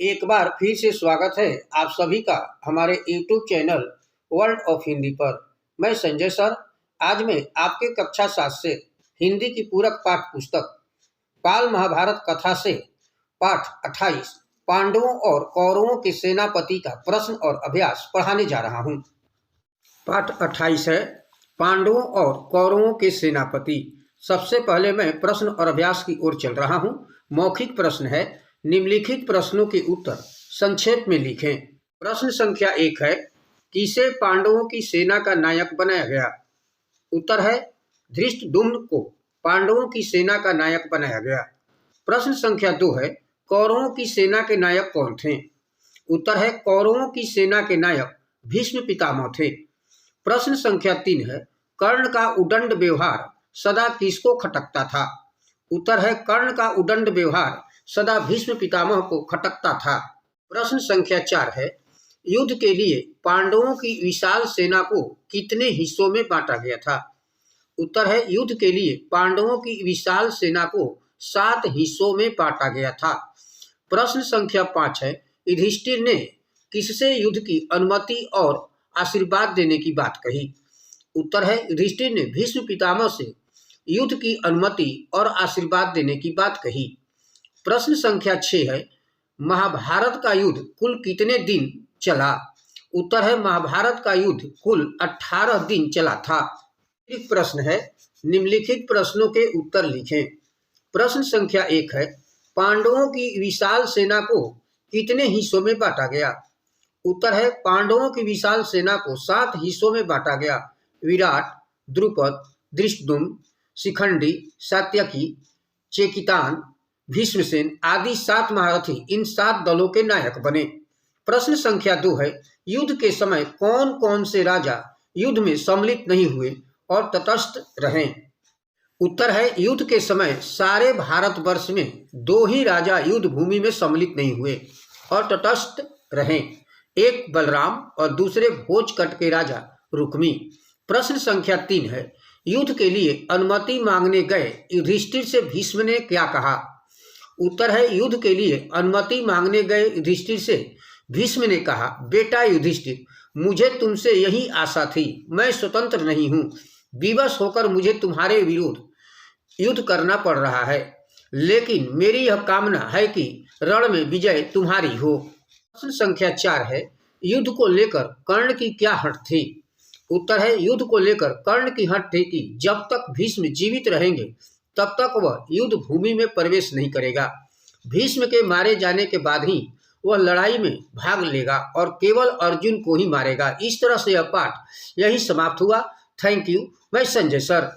एक बार फिर से स्वागत है आप सभी का हमारे YouTube channel world of Hindi पर। मैं संजय सर। आज मैं आपके कक्षा 7 से हिंदी की पूरक पाठ पुस्तक काल महाभारत कथा से पाठ 28 पांडवों और कौरवों के सेनापति का प्रश्न और अभ्यास पढ़ाने जा रहा हूँ। पाठ 28 है पांडवों और कौरवों के सेनापति। सबसे पहले मैं प्रश्न और अभ्यास की ओर चल रहा हूँ। मौखिक प्रश्न है, निम्नलिखित प्रश्नों के उत्तर संक्षेप में लिखें। प्रश्न संख्या 1 है, किसे पांडवों की सेना का नायक बनाया गया? उत्तर है, धृष्टद्युम्न को पांडवों की सेना का नायक बनाया गया। प्रश्न संख्या 2 है, कौरवों की सेना के नायक कौन थे? उत्तर है, कौरवों की सेना के नायक भीष्म पितामह थे। प्रश्न संख्या 3 है, कर्ण का उदंड व्यवहार सदा किसको खटकता था? उत्तर है, कर्ण का उदंड व्यवहार सदा भीष्म पितामह को खटकता था। प्रश्न संख्या 4 है, युद्ध के लिए पांडवों की विशाल सेना को कितने हिस्सों में बांटा गया था? उत्तर है, युद्ध के लिए पांडवों की विशाल सेना को 7 हिस्सों में बांटा गया था। प्रश्न संख्या 5 है, युधिष्ठिर ने किससे युद्ध की अनुमति और आशीर्वाद देने की बात कही? उत्तर है, युधिष्ठिर ने भीष्म पितामह से युद्ध की अनुमति और आशीर्वाद देने की बात कही। प्रश्न संख्या 6 है, महाभारत का युद्ध कुल कितने दिन चला? उत्तर है, महाभारत का युद्ध कुल 18 दिन चला था। एक प्रश्न है, निम्नलिखित प्रश्नों के उत्तर लिखें। प्रश्न संख्या 1 है, पांडवों की विशाल सेना को कितने हिस्सों में बांटा गया? उत्तर है, पांडवों की विशाल सेना को 7 हिस्सों में बांटा गया। विराट, द्रुपद, धृष्टद्युम्न, शिखंडी, सात्यकी, चेकितान, भीष्मसेन आदि 7 महारथी इन 7 दलों के नायक बने। प्रश्न संख्या 2 है, युद्ध के समय कौन कौन से राजा युद्ध में सम्मिलित नहीं हुए और तटस्थ रहे? उत्तर है, युद्ध के समय सारे भारतवर्ष में 2 ही राजा युद्ध भूमि में सम्मिलित नहीं हुए और तटस्थ रहे, एक बलराम और दूसरे भोजकट के राजा रुक्मी। प्रश्न संख्या 3 है, युद्ध के लिए अनुमति मांगने गए युधिष्ठिर से भीष्म ने क्या कहा? उत्तर है, युद्ध के लिए अनुमति मांगने गए युधिष्ठिर से भीष्म ने कहा, बेटा युधिष्ठिर, मुझे तुमसे यही आशा थी। मैं स्वतंत्र नहीं हूँ, विवश होकर मुझे तुम्हारे विरुद्ध युद्ध करना पड़ रहा है, लेकिन मेरी यह कामना है कि रण में विजय तुम्हारी हो। प्रश्न संख्या 4 है, युद्ध को लेकर कर्ण की क्या हठ थी? उत्तर है, युद्ध को लेकर कर्ण की हठ थी कि जब तक भीष्म जीवित रहेंगे तब तक वह युद्ध भूमि में प्रवेश नहीं करेगा। भीष्म के मारे जाने के बाद ही वह लड़ाई में भाग लेगा और केवल अर्जुन को ही मारेगा। इस तरह से यह पाठ यही समाप्त हुआ। Thank you. मैं संजय सर।